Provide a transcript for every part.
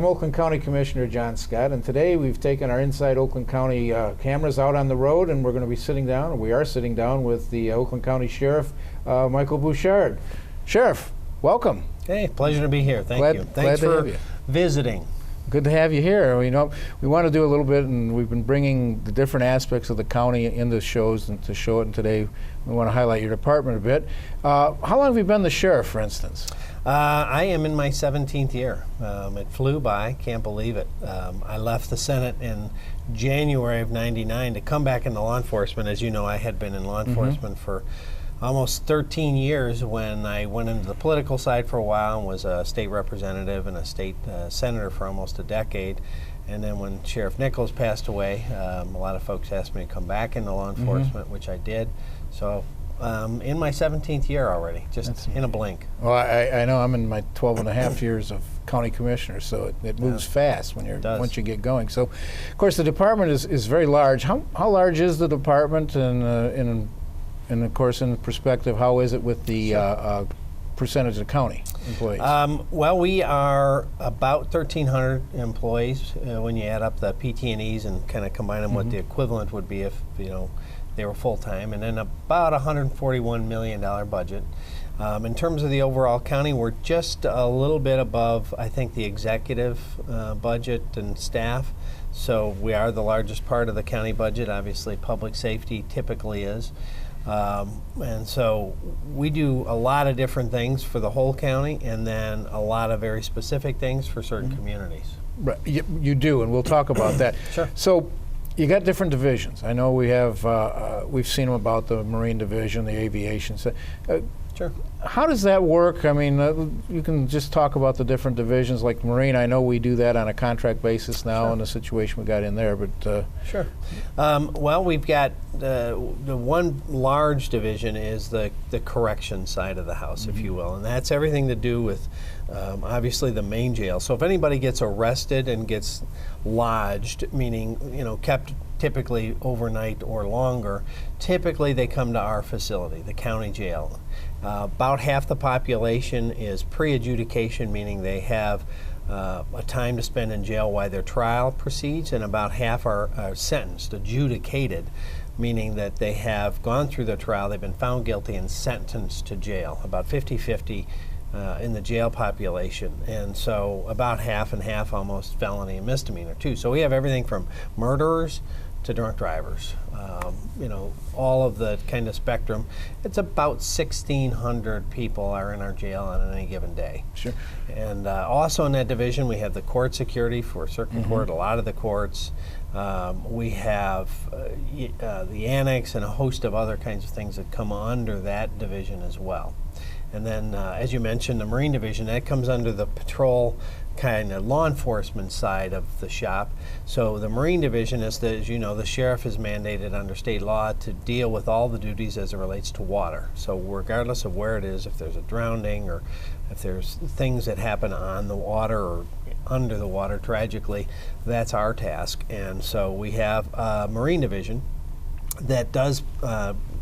I'm Oakland County Commissioner John Scott, and today we've taken our Inside Oakland County cameras out on the road, and we're going to be sitting down, or we are sitting down with the Oakland County Sheriff, Michael Bouchard. Sheriff, welcome. Hey, pleasure to be here. Thank you. Thanks for visiting. Good to have you here. We want to do a little bit, and we've been bringing the different aspects of the county into shows and to show it. And today, we want to highlight your department a bit. How long have you been the sheriff, for instance? I am in my 17th year. It flew by. Can't believe it. I left the Senate in January of '99 to come back into law enforcement. As you know, I had been in law enforcement for almost 13 years when I went into the political side for a while and was a state representative and a state senator for almost a decade. And then when Sheriff Nichols passed away, a lot of folks asked me to come back into law enforcement, which I did. So in my 17th year already, just in a blink. Well, I know I'm in my 12 and a half years of county commissioner, so it moves fast when once you get going. So, of course, the department is very large. How large is the department, and of course, in perspective, how is it with the percentage of county employees? Well, we are about 1,300 employees when you add up the PT&Es and kind of combine them what the equivalent would be if they were full-time, and then about a $141 million budget. In terms of the overall county, we're just a little bit above, I think, the executive budget and staff. So we are the largest part of the county budget. Obviously, public safety typically is. And so we do a lot of different things for the whole county, and then a lot of very specific things for certain communities. Right, you do, and we'll talk about that. Sure. So you got different divisions. I know we have, we've seen them about the Marine Division, the Aviation. Sure. How does that work? I mean, you can just talk about the different divisions, like Marine. I know we do that on a contract basis now in the situation we got in there, but... Sure. Well, we've got the one large division is the correction side of the house, if you will, and that's everything to do with obviously the main jail. So if anybody gets arrested and gets lodged, meaning kept typically overnight or longer, typically they come to our facility, the county jail. About half the population is pre-adjudication, meaning they have a time to spend in jail while their trial proceeds, and about half are sentenced, adjudicated, meaning that they have gone through the trial, they've been found guilty and sentenced to jail, about 50-50 in the jail population. And so about half and half almost felony and misdemeanor too. So we have everything from murderers to drunk drivers, all of the kind of spectrum. It's about 1,600 people are in our jail on any given day. Sure. And also in that division, we have the court security for circuit court, a lot of the courts. We have the annex and a host of other kinds of things that come under that division as well. And then, as you mentioned, the Marine Division, that comes under the patrol kind of law enforcement side of the shop. So the Marine Division is, as you know, the sheriff is mandated under state law to deal with all the duties as it relates to water. So regardless of where it is, if there's a drowning or if there's things that happen on the water or under the water tragically, that's our task. And so we have a Marine Division that does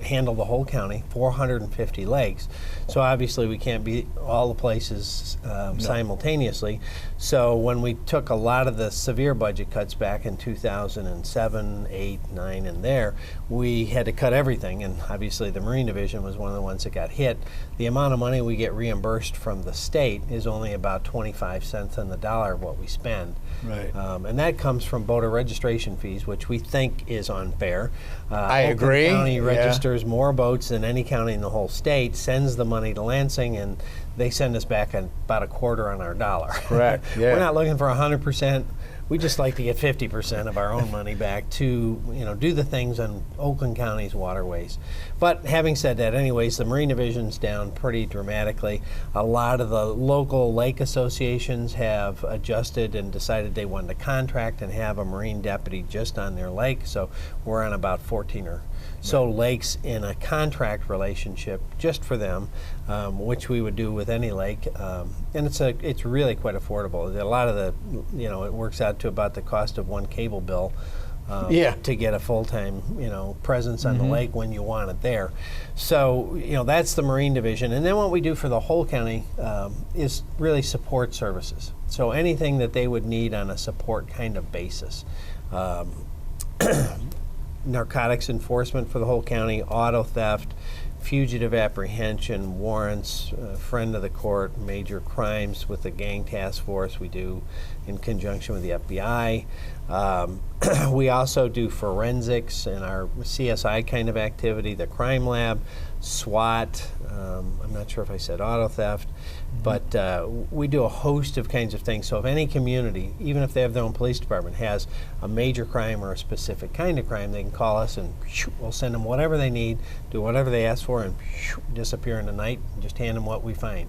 handle the whole county, 450 lakes. So obviously we can't be all the places simultaneously. So when we took a lot of the severe budget cuts back in 2007, 8, 9, and there, we had to cut everything, and obviously the Marine Division was one of the ones that got hit. The amount of money we get reimbursed from the state is only about 25 cents on the dollar of what we spend. Right. And that comes from boater registration fees, which we think is unfair. I agree. Oakland County registers more boats than any county in the whole state, sends the money to Lansing, and they send us back about a quarter on our dollar. Correct. Yeah. We're not looking for 100%. We just like to get 50% of our own money back to, do the things on Oakland County's waterways. But having said that, anyways, the Marine Division's down pretty dramatically. A lot of the local lake associations have adjusted and decided they wanted to contract and have a Marine deputy just on their lake. So we're on about 14 or so lakes in a contract relationship just for them, which we would do with any lake, and it's really quite affordable. A lot of the, it works out to about the cost of one cable bill to get a full-time, presence on the lake when you want it there. So, that's the Marine Division. And then what we do for the whole county is really support services. So anything that they would need on a support kind of basis. Narcotics enforcement for the whole county, auto theft, fugitive apprehension, warrants, friend of the court, major crimes with the gang task force we do in conjunction with the FBI. We also do forensics in our CSI kind of activity, the crime lab, SWAT, I'm not sure if I said auto theft, but we do a host of kinds of things. So if any community, even if they have their own police department, has a major crime or a specific kind of crime, they can call us and we'll send them whatever they need, do whatever they ask for, and disappear in the night and just hand them what we find.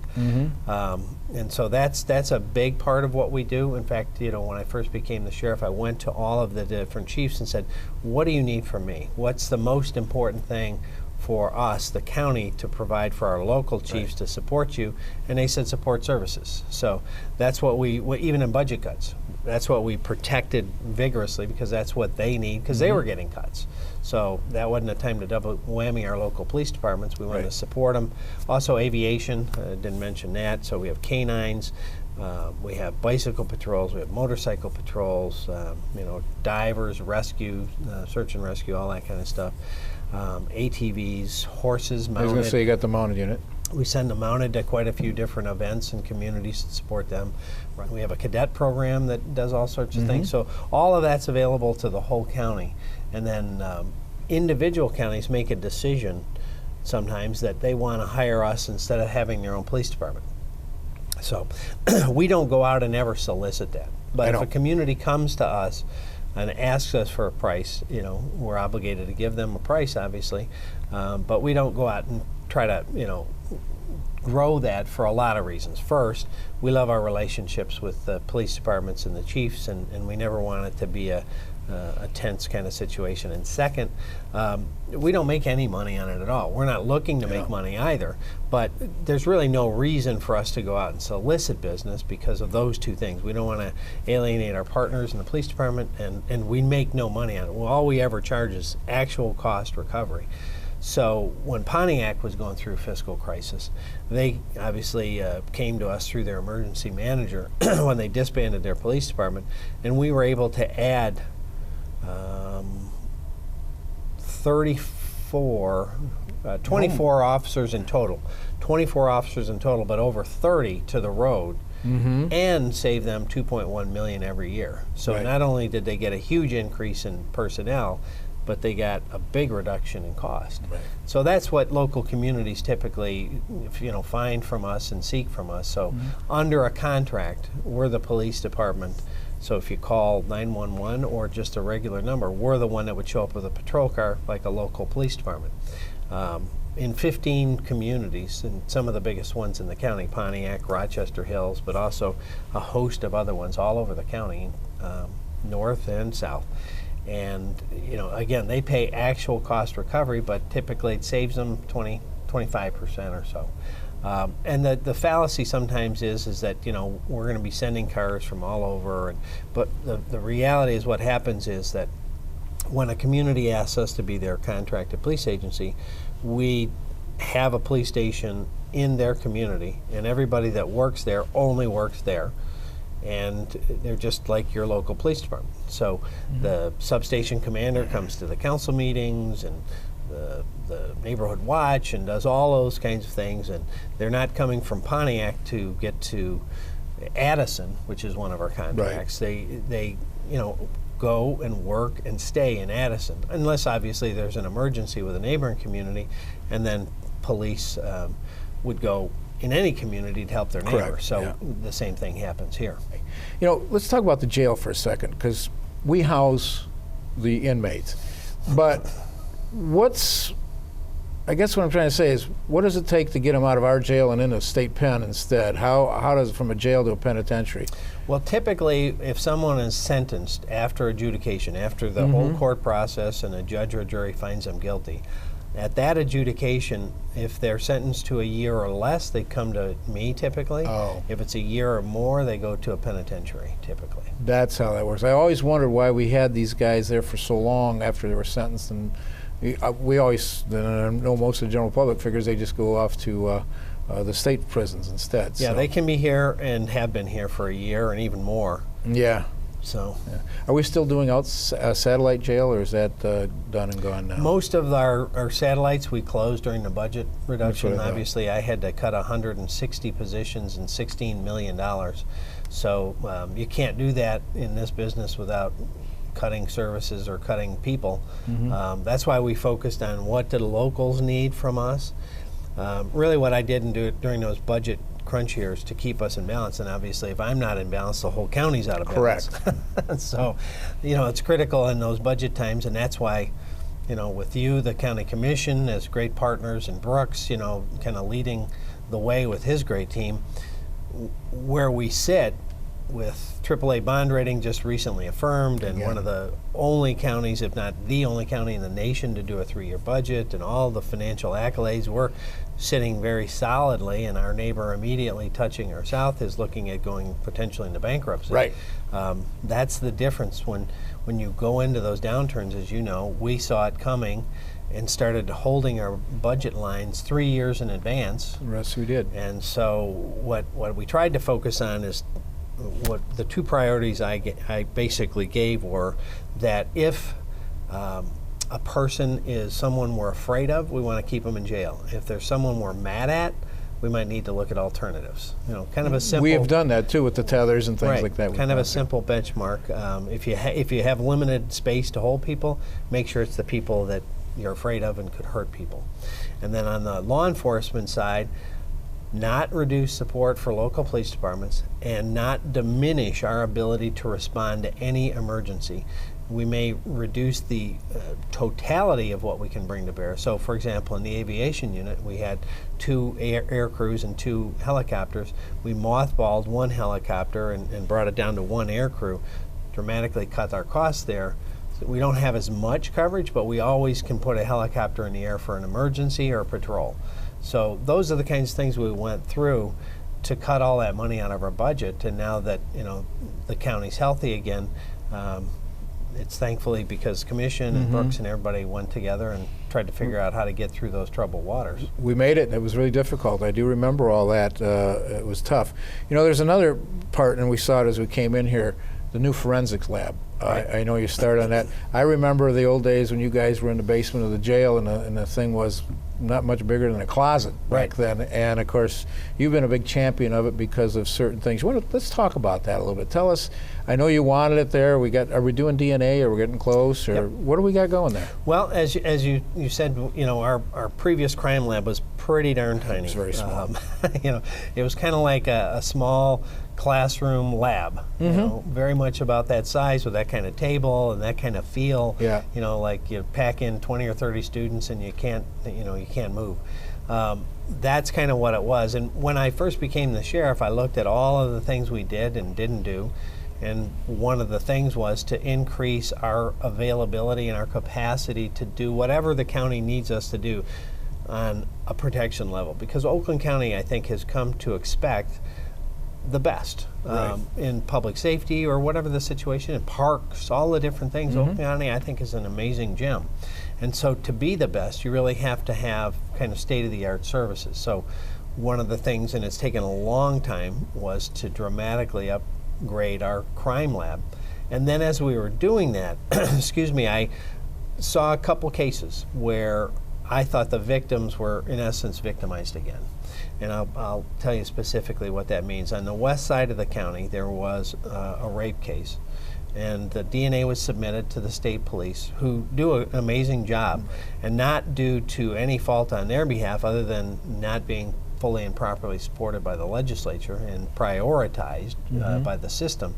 And so that's a big part of what we do. In fact, when I first became the sheriff, I went to all of the different chiefs and said, what do you need from me? What's the most important thing for us, the county, to provide for our local chiefs to support you? And they said support services. So that's what we, even in budget cuts, that's what we protected vigorously, because that's what they need, because they were getting cuts. So that wasn't a time to double whammy our local police departments. We wanted to support them. Also aviation, didn't mention that. So we have canines, we have bicycle patrols, we have motorcycle patrols, divers, rescue, search and rescue, all that kind of stuff. ATVs, horses mounted. I was going to say you got the mounted unit. We send them mounted to quite a few different events and communities to support them. We have a cadet program that does all sorts of things. So all of that's available to the whole county. And then individual counties make a decision sometimes that they want to hire us instead of having their own police department. So we don't go out and ever solicit that. But if a community comes to us and asks us for a price, we're obligated to give them a price, obviously. But we don't go out and try to, grow that for a lot of reasons. First, we love our relationships with the police departments and the chiefs, and we never want it to be a tense kind of situation. And second, we don't make any money on it at all. We're not looking to make money either, but there's really no reason for us to go out and solicit business because of those two things. We don't want to alienate our partners in the police department, and we make no money on it. Well, all we ever charge is actual cost recovery. So when Pontiac was going through a fiscal crisis, they obviously came to us through their emergency manager when they disbanded their police department, and we were able to add 24 officers in total. 24 officers in total, but over 30 to the road, and save them $2.1 million every year. So not only did they get a huge increase in personnel, but they got a big reduction in cost. So that's what local communities typically, find from us and seek from us. So under a contract, we're the police department. So if you call 911 or just a regular number, we're the one that would show up with a patrol car like a local police department. In 15 communities, and some of the biggest ones in the county, Pontiac, Rochester Hills, but also a host of other ones all over the county, north and south. And again, they pay actual cost recovery, but typically it saves them 25% or so. And the fallacy sometimes is that we're going to be sending cars from all over, but the reality is what happens is that when a community asks us to be their contracted police agency, we have a police station in their community, and everybody that works there only works there. And they're just like your local police department. So the substation commander comes to the council meetings and the neighborhood watch and does all those kinds of things, and they're not coming from Pontiac to get to Addison, which is one of our contracts. They go and work and stay in Addison, unless obviously there's an emergency with a neighboring community, and then police would go in any community to help their neighbor. So the same thing happens here. Let's talk about the jail for a second, because we house the inmates. But I guess what I'm trying to say is, what does it take to get them out of our jail and into a state pen instead? How does it from a jail to a penitentiary? Well, typically, if someone is sentenced after adjudication, after the whole court process and a judge or jury finds them guilty, At that adjudication, if they're sentenced to a year or less, they come to me typically. Oh. If it's a year or more, they go to a penitentiary typically. That's how that works. I always wondered why we had these guys there for so long after they were sentenced, and we always, I know most of the general public figures they just go off to the state prisons instead. Yeah, so. they can be here and have been here for a year and even more. Yeah. So, yeah. Are we still doing out satellite jail, or is that done and gone now? Most of our satellites we closed during the budget reduction. Obviously, I had to cut 160 positions and $16 million. So you can't do that in this business without cutting services or cutting people. Mm-hmm. That's why we focused on what do the locals need from us. Really what I did during those budget crunch years to keep us in balance, and obviously if I'm not in balance, the whole county's out of balance. Correct. So, it's critical in those budget times, and that's why, with you, the county commission, as great partners, and Brooks, kind of leading the way with his great team, where we sit with AAA bond rating just recently affirmed, and one of the only counties, if not the only county in the nation, to do a 3-year budget, and all the financial accolades, we're sitting very solidly, and our neighbor immediately touching our south is looking at going potentially into bankruptcy. Right. That's the difference when you go into those downturns. As you know, we saw it coming and started holding our budget lines 3 years in advance. Yes, we did. And so what we tried to focus on is what the two priorities I basically gave were that if a person is someone we're afraid of, we want to keep them in jail. If there's someone we're mad at, we might need to look at alternatives. Kind of a simple. We have done that too with the tethers and things like that. Kind of a simple benchmark. If you have limited space to hold people, make sure it's the people that you're afraid of and could hurt people. And then on the law enforcement side, not reduce support for local police departments and not diminish our ability to respond to any emergency. We may reduce the totality of what we can bring to bear. So, for example, in the aviation unit, we had 2 air crews and 2 helicopters. We mothballed 1 helicopter and brought it down to 1 air crew, dramatically cut our costs there. So we don't have as much coverage, but we always can put a helicopter in the air for an emergency or a patrol. So those are the kinds of things we went through to cut all that money out of our budget. And now that the county's healthy again, it's thankfully because Commission and Brooks and everybody went together and tried to figure out how to get through those troubled waters. We made it, and it was really difficult. I do remember all that. It was tough. There's another part, and we saw it as we came in here, the new forensics lab. Right. I know you started on that. I remember the old days when you guys were in the basement of the jail, and the thing was not much bigger than a closet back then. And of course, you've been a big champion of it because of certain things. Let's talk about that a little bit. Tell us. I know you wanted it there. Are we doing DNA? Are we getting close? Or what do we got going there? Well, as you said, our previous crime lab was pretty darn tiny. It was very small. It was kind of like a small classroom lab. Very much about that size with that kind of table and that kind of feel. Yeah. Like you pack in 20 or 30 students and you can't move. That's kind of what it was. And when I first became the sheriff, I looked at all of the things we did and didn't do. And one of the things was to increase our availability and our capacity to do whatever the county needs us to do on a protection level. Because Oakland County, I think, has come to expect the best in public safety or whatever the situation, in parks, all the different things. Oakland County, I think, is an amazing gem. And so to be the best, you really have to have kind of state-of-the-art services. So one of the things, and it's taken a long time, was to dramatically upgrade our crime lab. And then as we were doing that, I saw a couple cases where I thought the victims were, in essence, victimized again. And I'll tell you specifically what that means. On the west side of the county, there was a rape case. And the DNA was submitted to the state police, who do an amazing job, and not due to any fault on their behalf other than not being fully and properly supported by the legislature and prioritized by the system.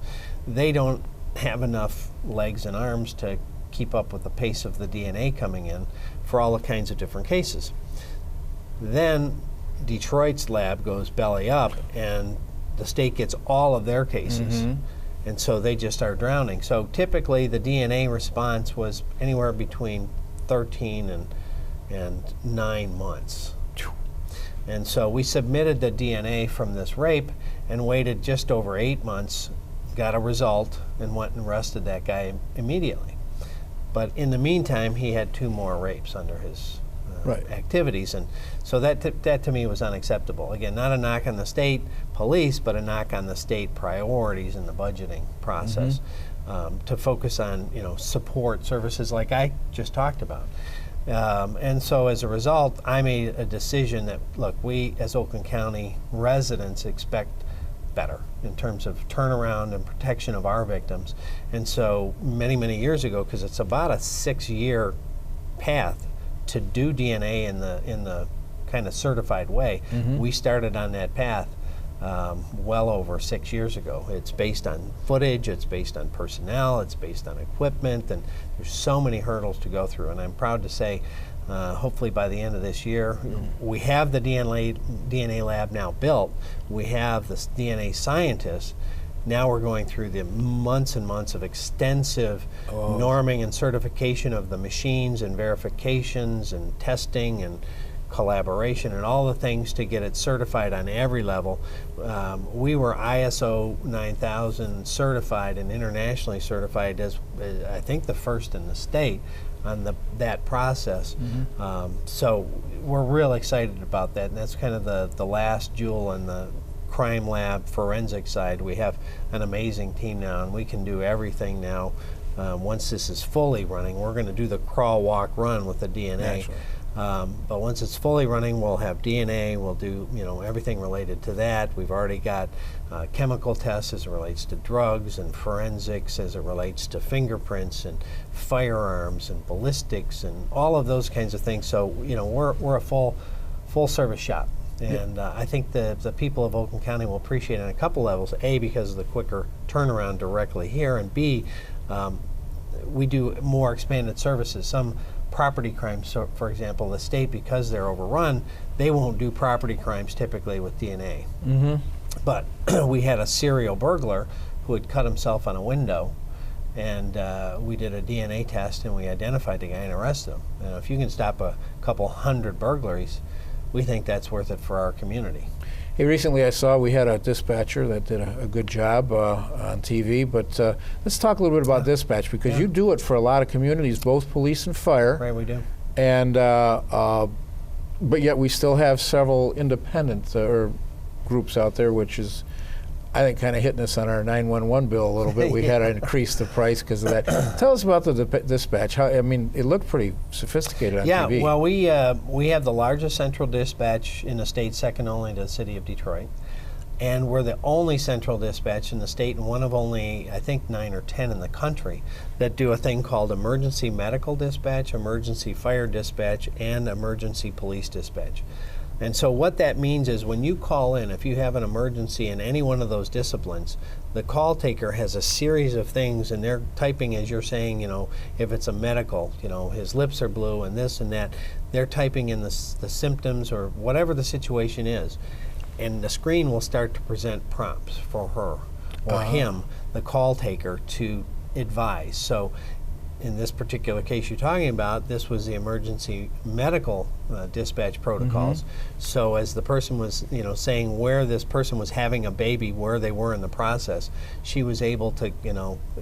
They don't have enough legs and arms to keep up with the pace of the DNA coming in for all the kinds of different cases. Then Detroit's lab goes belly up, and the state gets all of their cases. And so they just start drowning. So typically the DNA response was anywhere between 13 and 9 months. And so we submitted the DNA from this rape and waited just over 8 months, got a result, and went and arrested that guy immediately. But in the meantime, he had 2 more rapes under his activities, and so that to me was unacceptable. Again, not a knock on the state police, but a knock on the state priorities in the budgeting process, to focus on support services like I just talked about. And so as a result, I made a decision that, look, we as Oakland County residents expect better in terms of turnaround and protection of our victims. And so many, many years ago, because it's about a 6-year path to do DNA in the kind of certified way, we started on that path well over 6 years ago. It's based on footage, it's based on personnel, it's based on equipment, and there's so many hurdles to go through. And I'm proud to say, hopefully by the end of this year, we have the DNA lab now built, we have the DNA scientists. Now we're going through the months and months of extensive norming and certification of the machines and verifications and testing and collaboration and all the things to get it certified on every level. We were ISO 9000 certified and internationally certified as I think the first in the state on that process. So we're real excited about that, and that's kind of the last jewel in the crime lab forensic side. We have an amazing team now, and we can do everything now. Once this is fully running, we're going to do the crawl, walk, run with the DNA. But once it's fully running, we'll have DNA, we'll do everything related to that. We've already got chemical tests as it relates to drugs, and forensics as it relates to fingerprints and firearms and ballistics and all of those kinds of things. So we're a full service shop. And I think the people of Oakland County will appreciate it on a couple levels. A, because of the quicker turnaround directly here, and B, we do more expanded services. Some property crimes, so for example, the state, because they're overrun, they won't do property crimes typically with DNA. But we had a serial burglar who had cut himself on a window, and we did a DNA test, and we identified the guy and arrested him. And if you can stop a couple hundred burglaries, we think that's worth it for our community. Hey, recently I saw we had a dispatcher that did a good job on TV, but let's talk a little bit about dispatch, because you do it for a lot of communities, both police and fire. Right, we do. And but yet we still have several independent groups out there, which is, I think, kind of hitting us on our 911 bill a little bit. We had to increase the price because of that. Tell us about the dispatch. I mean, it looked pretty sophisticated on TV. Yeah, well, we have the largest central dispatch in the state, second only to the city of Detroit. And we're the only central dispatch in the state, and one of only, I think, 9 or 10 in the country that do a thing called emergency medical dispatch, emergency fire dispatch, and emergency police dispatch. And so what that means is when you call in, if you have an emergency in any one of those disciplines, the call taker has a series of things, and they're typing as you're saying, if it's a medical, his lips are blue and this and that, they're typing in the symptoms or whatever the situation is. And the screen will start to present prompts for her or him, the call taker, to advise. So in this particular case you're talking about, this was the emergency medical dispatch protocols. So as the person was, saying where this person was having a baby, where they were in the process, she was able to,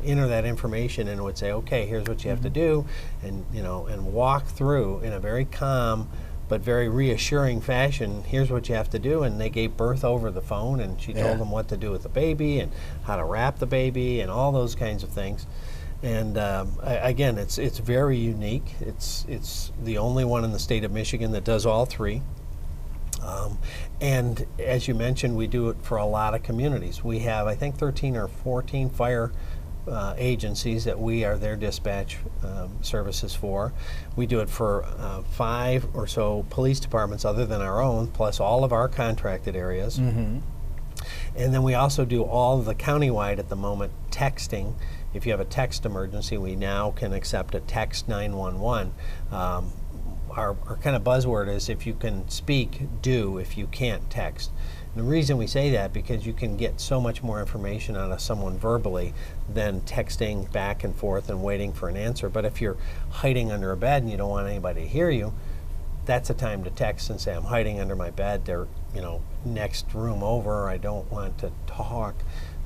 enter that information and would say, okay, here's what you have to do, and and walk through in a very calm but very reassuring fashion, here's what you have to do. And they gave birth over the phone, and she told them what to do with the baby and how to wrap the baby and all those kinds of things. And again, it's very unique. It's the only one in the state of Michigan that does all three. And as you mentioned, we do it for a lot of communities. We have, I think, 13 or 14 fire agencies that we are their dispatch services for. We do it for 5 or so police departments other than our own, plus all of our contracted areas. And then we also do all of the countywide at the moment texting. If you have a text emergency, we now can accept a text 911. Our kind of buzzword is, if you can speak, do. If you can't, text. And the reason we say that, because you can get so much more information out of someone verbally than texting back and forth and waiting for an answer. But if you're hiding under a bed and you don't want anybody to hear you, that's a time to text and say, I'm hiding under my bed. They're, next room over. I don't want to talk.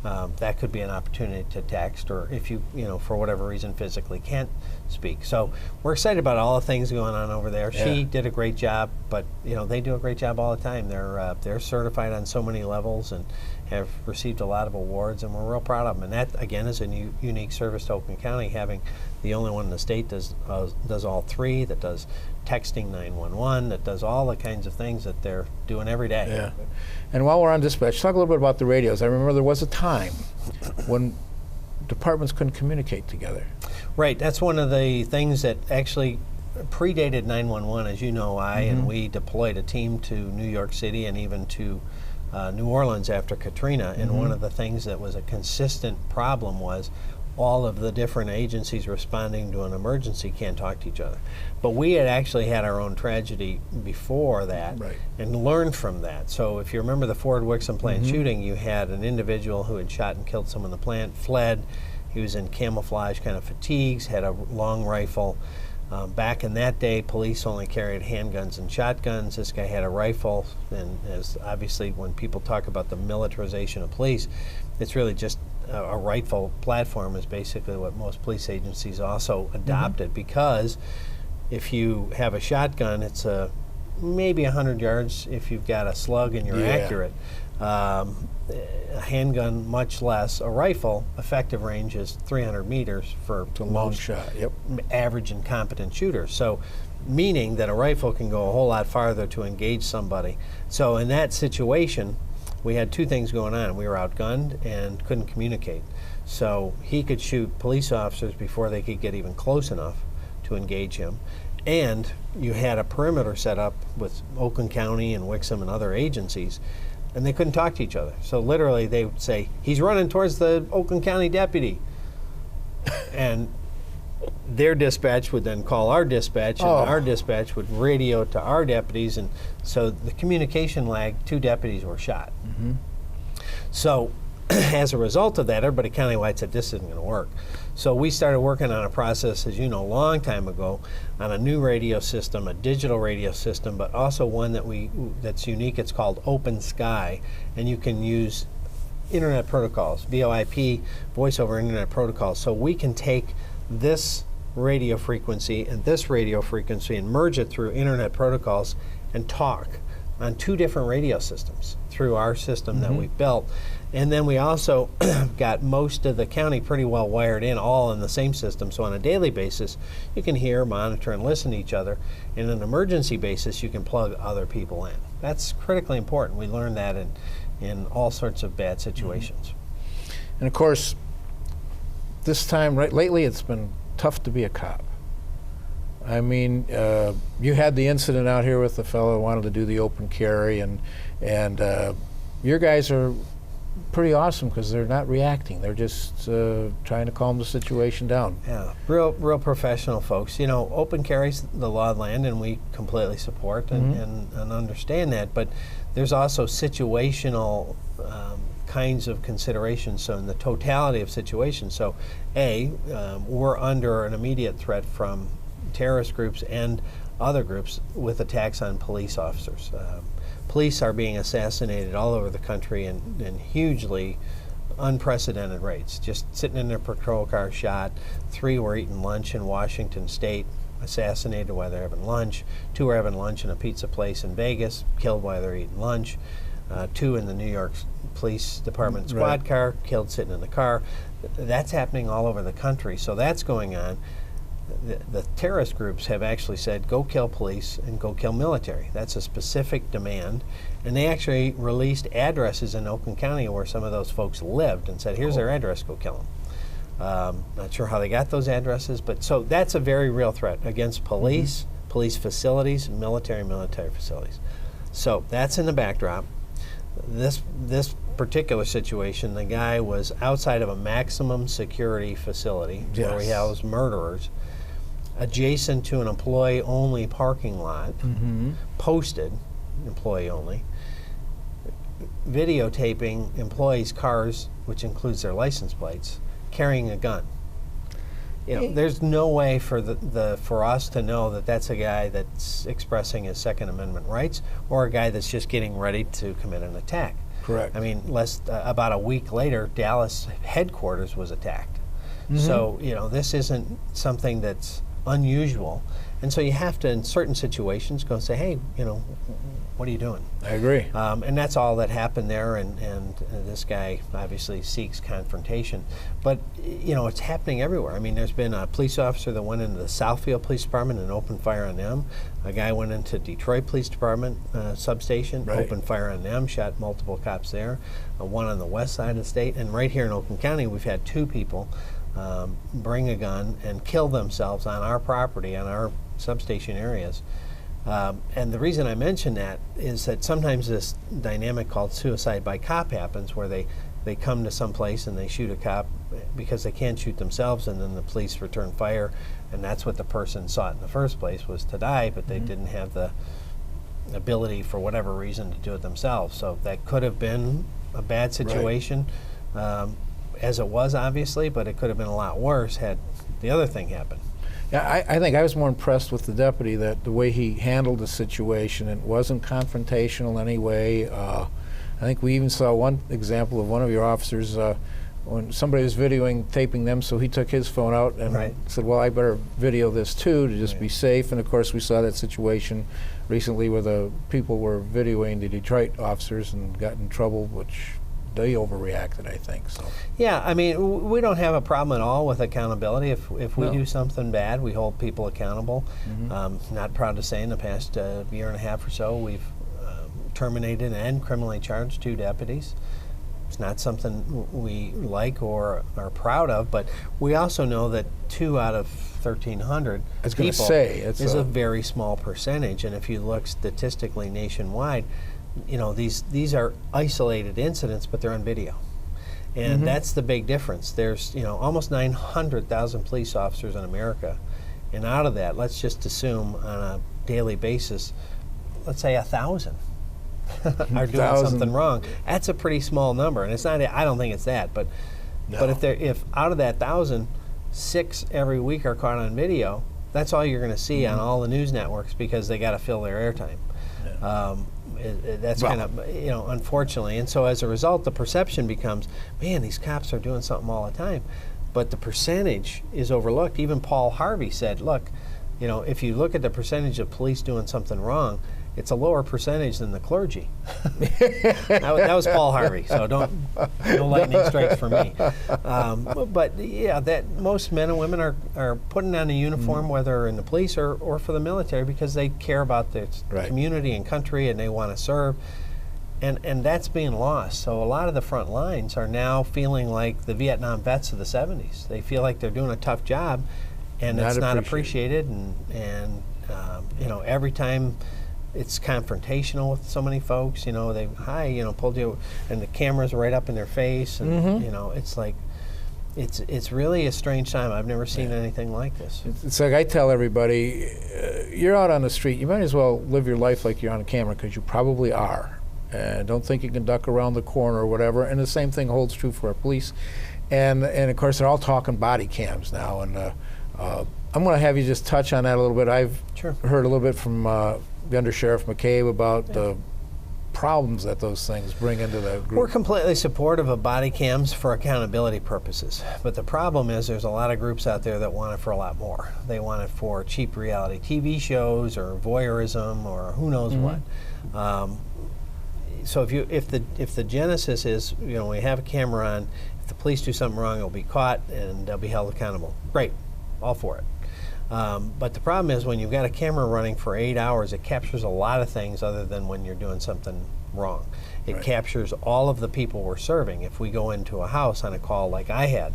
That could be an opportunity to text, or if you, for whatever reason, physically can't speak. So we're excited about all the things going on over there. Yeah. She did a great job, but they do a great job all the time. They're certified on so many levels and have received a lot of awards, and we're real proud of them. And that, again, is a unique service to Oakland County, having the only one in the state does all three, that does texting 911, that does all the kinds of things that they're doing every day. Yeah. And while we're on dispatch, talk a little bit about the radios. I remember there was a time when departments couldn't communicate together. Right. That's one of the things that actually predated 911. As you know, and we deployed a team to New York City and even to New Orleans after Katrina. And one of the things that was a consistent problem was all of the different agencies responding to an emergency can't talk to each other. But we had actually had our own tragedy before that, right, and learned from that. So if you remember the Ford Wixom plant shooting, you had an individual who had shot and killed someone in the plant, fled. He was in camouflage kind of fatigues, had a long rifle. Back in that day, police only carried handguns and shotguns. This guy had a rifle, and as obviously when people talk about the militarization of police, it's really just a rifle platform is basically what most police agencies also adopted, because if you have a shotgun, it's maybe 100 yards if you've got a slug and you're accurate. A handgun, much less. A rifle, effective range is 300 meters for a long shot. Yep. Average and competent shooters. So, meaning that a rifle can go a whole lot farther to engage somebody. So in that situation, we had two things going on. We were outgunned and couldn't communicate. So he could shoot police officers before they could get even close enough to engage him. And you had a perimeter set up with Oakland County and Wixom and other agencies, and they couldn't talk to each other. So literally they would say, he's running towards the Oakland County deputy. And their dispatch would then call our dispatch, and our dispatch would radio to our deputies, and so the communication lag, 2 deputies were shot. So as a result of that, everybody countywide said, this isn't going to work. So we started working on a process, as you know, a long time ago, on a new radio system, a digital radio system, but also one that's unique. It's called Open Sky, and you can use internet protocols, VoIP, voice over internet protocols. So we can take this radio frequency and this radio frequency and merge it through internet protocols and talk on 2 different radio systems through our system that we've built. And then we also got most of the county pretty well wired in, all in the same system. So on a daily basis, you can hear, monitor, and listen to each other. In an emergency basis, you can plug other people in. That's critically important. We learned that in all sorts of bad situations. And of course, this time, lately, it's been tough to be a cop. I mean, you had the incident out here with the fellow who wanted to do the open carry, and your guys are pretty awesome because they're not reacting. They're just trying to calm the situation down. Yeah, real professional folks. Open carry's the law of the land, and we completely support and understand that. But there's also situational kinds of considerations. So in the totality of situations, so we're under an immediate threat from terrorist groups and other groups with attacks on police officers. Police are being assassinated all over the country in hugely unprecedented rates. Just sitting in their patrol car shot. 3 were eating lunch in Washington State, assassinated while they're having lunch. 2 were having lunch in a pizza place in Vegas, killed while they're eating lunch. 2 in the New York Police Department squad car, killed sitting in the car. That's happening all over the country. So that's going on. The terrorist groups have actually said, go kill police and go kill military. That's a specific demand. And they actually released addresses in Oakland County where some of those folks lived and said, here's their address, go kill them. Not sure how they got those addresses, but so that's a very real threat against police, police facilities, military facilities. So that's in the backdrop. This particular situation, the guy was outside of a maximum security facility where we house murderers, adjacent to an employee-only parking lot, posted, employee-only, videotaping employees' cars, which includes their license plates, carrying a gun. there's no way for us to know that that's a guy that's expressing his Second Amendment rights or a guy that's just getting ready to commit an attack. Correct. I mean, about a week later, Dallas headquarters was attacked. So, this isn't something that's unusual. And so you have to, in certain situations, go and say, hey, what are you doing? I agree. And that's all that happened there, and this guy obviously seeks confrontation. But, it's happening everywhere. I mean, there's been a police officer that went into the Southfield Police Department and opened fire on them. A guy went into Detroit Police Department substation, opened fire on them, shot multiple cops there. One on the west side of the state. And right here in Oakland County, we've had 2 people bring a gun and kill themselves on our property, on our substation areas. And the reason I mention that is that sometimes this dynamic called suicide by cop happens, where they come to some place and they shoot a cop because they can't shoot themselves, and then the police return fire, and that's what the person sought in the first place, was to die, but they didn't have the ability for whatever reason to do it themselves. So that could have been a bad situation, as it was, obviously, but it could have been a lot worse had the other thing happened. Yeah, I think I was more impressed with the deputy, that the way he handled the situation. It wasn't confrontational in any way. I think we even saw one example of one of your officers when somebody was taping them, so he took his phone out and said, well, I better video this too to just be safe. And of course we saw that situation recently where the people were videoing the Detroit officers and got in trouble, which they overreacted, I think. So. Yeah, I mean, we don't have a problem at all with accountability. If we do something bad, we hold people accountable. Not proud to say in the past year and a half or so, we've terminated and criminally charged 2 deputies. It's not something we like or are proud of, but we also know that 2 out of 1,300 people is a very small percentage. And if you look statistically nationwide, these are isolated incidents, but they're on video. And that's the big difference. There's, almost 900,000 police officers in America. And out of that, let's just assume on a daily basis, let's say 1,000 are doing something wrong. That's a pretty small number. And it's not, I don't think it's that, but if out of that 1,000, 6 every week are caught on video, that's all you're going to see on all the news networks, because they got to fill their airtime. That's kind of, unfortunately. And so as a result, the perception becomes, man, these cops are doing something all the time. But the percentage is overlooked. Even Paul Harvey said, look, if you look at the percentage of police doing something wrong, it's a lower percentage than the clergy. That was Paul Harvey, so no lightning strikes for me. But yeah, that most men and women are putting on a uniform, whether in the police or for the military, because they care about their community and country, and they want to serve. And that's being lost. So a lot of the front lines are now feeling like the Vietnam vets of the 70s. They feel like they're doing a tough job, and it's not appreciated. And every time it's confrontational with so many folks, they pulled you, and the camera's right up in their face, and it's like, it's really a strange time. I've never seen anything like this. It's like I tell everybody, you're out on the street, you might as well live your life like you're on camera, because you probably are. And don't think you can duck around the corner or whatever. And the same thing holds true for our police. And of course, they're all talking body cams now. And I'm going to have you just touch on that a little bit. I've heard a little bit from the Under Sheriff McCabe about the problems that those things bring into the group. We're completely supportive of body cams for accountability purposes. But the problem is there's a lot of groups out there that want it for a lot more. They want it for cheap reality TV shows or voyeurism or who knows what. So if the genesis is, we have a camera on, if the police do something wrong, it'll be caught and they'll be held accountable. Great, all for it. But the problem is when you've got a camera running for 8 hours, it captures a lot of things other than when you're doing something wrong. It captures all of the people we're serving. If we go into a house on a call like I had,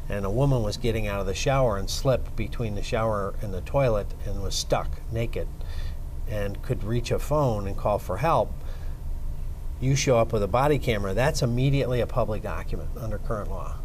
and a woman was getting out of the shower and slipped between the shower and the toilet and was stuck naked and could reach a phone and call for help, you show up with a body camera, that's immediately a public document under current law.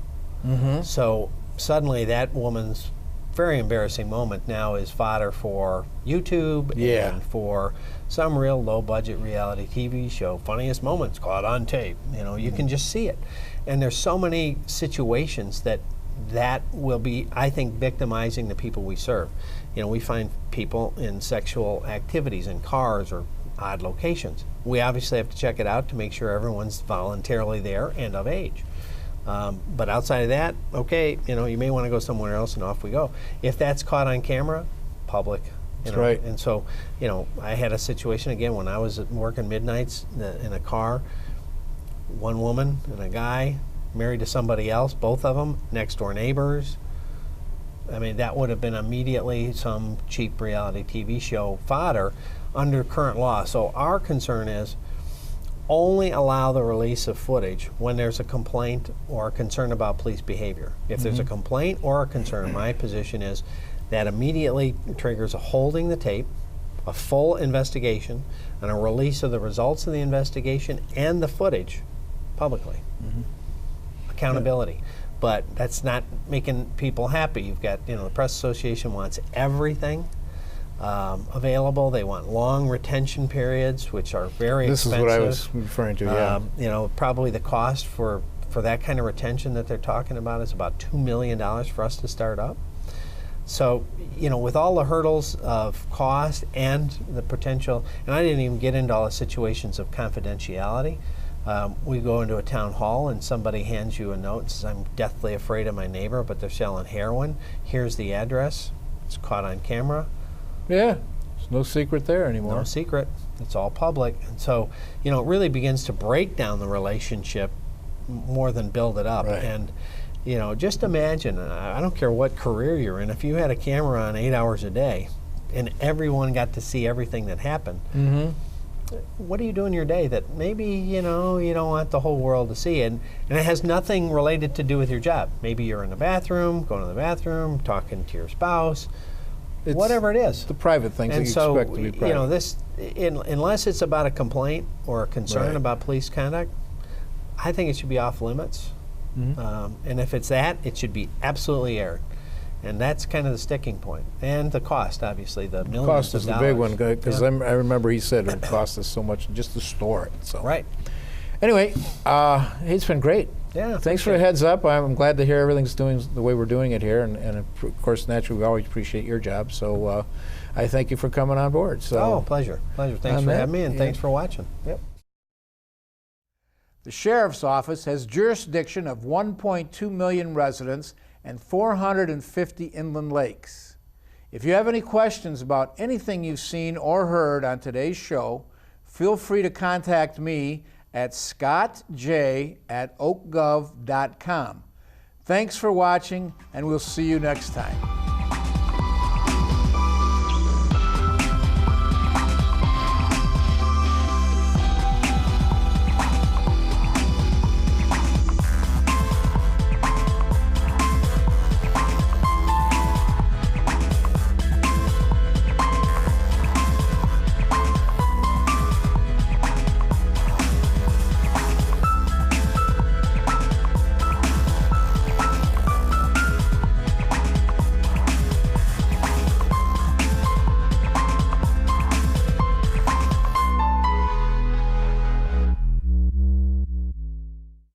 So suddenly that woman's very embarrassing moment now is fodder for YouTube and for some real low-budget reality TV show. Funniest moments caught on tape. You can just see it. And there's so many situations that that will be, I think, victimizing the people we serve. You know, we find people in sexual activities in cars or odd locations. We obviously have to check it out to make sure everyone's voluntarily there and of age. But outside of that, okay, you know, you may want to go somewhere else, and off we go. If that's caught on camera, public. That's right. And so, you know, I had a situation again when I was working midnights in a car. One woman and a guy married to somebody else, both of them next door neighbors. I mean, that would have been immediately some cheap reality TV show fodder under current law. So our concern is only allow the release of footage when there's a complaint or a concern about police behavior. If there's a complaint or a concern, my position is that immediately triggers a holding the tape, a full investigation, and a release of the results of the investigation and the footage publicly. Accountability. But that's not making people happy. You've got, you know, the Press Association wants everything available. They want long retention periods, which are very expensive. This is what I was referring to, yeah. You know, probably the cost for that kind of retention that they're talking about is about $2 million for us to start up. So, you know, with all the hurdles of cost and the potential, and I didn't even get into all the situations of confidentiality. We go into a town hall and somebody hands you a note and says, I'm deathly afraid of my neighbor, but they're selling heroin. Here's the address. It's caught on camera. Yeah, there's no secret there anymore. No secret. It's all public. And so, you know, it really begins to break down the relationship more than build it up. Right. And, you know, just imagine, I don't care what career you're in, if you had a camera on 8 hours a day and everyone got to see everything that happened, what do you do in your day that maybe, you know, you don't want the whole world to see? And it has nothing related to do with your job. Maybe you're in the bathroom, going to the bathroom, talking to your spouse, whatever it is. The private things and that you so, expect to be private. You know, this, unless it's about a complaint or a concern about police conduct, I think it should be off limits. And if it's that, it should be absolutely aired. And that's kind of the sticking point. And the cost, obviously, the millions of dollars. Cost is the big one, because I remember he said it cost us so much just to store it. So. Right. Anyway, it's been great. Yeah. Thanks for the heads up. I'm glad to hear everything's doing the way we're doing it here. And of course, naturally, we always appreciate your job. So I thank you for coming on board. So, pleasure. Pleasure. Thanks for having me, and thanks for watching. Yep. The Sheriff's Office has jurisdiction of 1.2 million residents and 450 inland lakes. If you have any questions about anything you've seen or heard on today's show, feel free to contact me at scottj@oakgov.com. Thanks for watching, and we'll see you next time.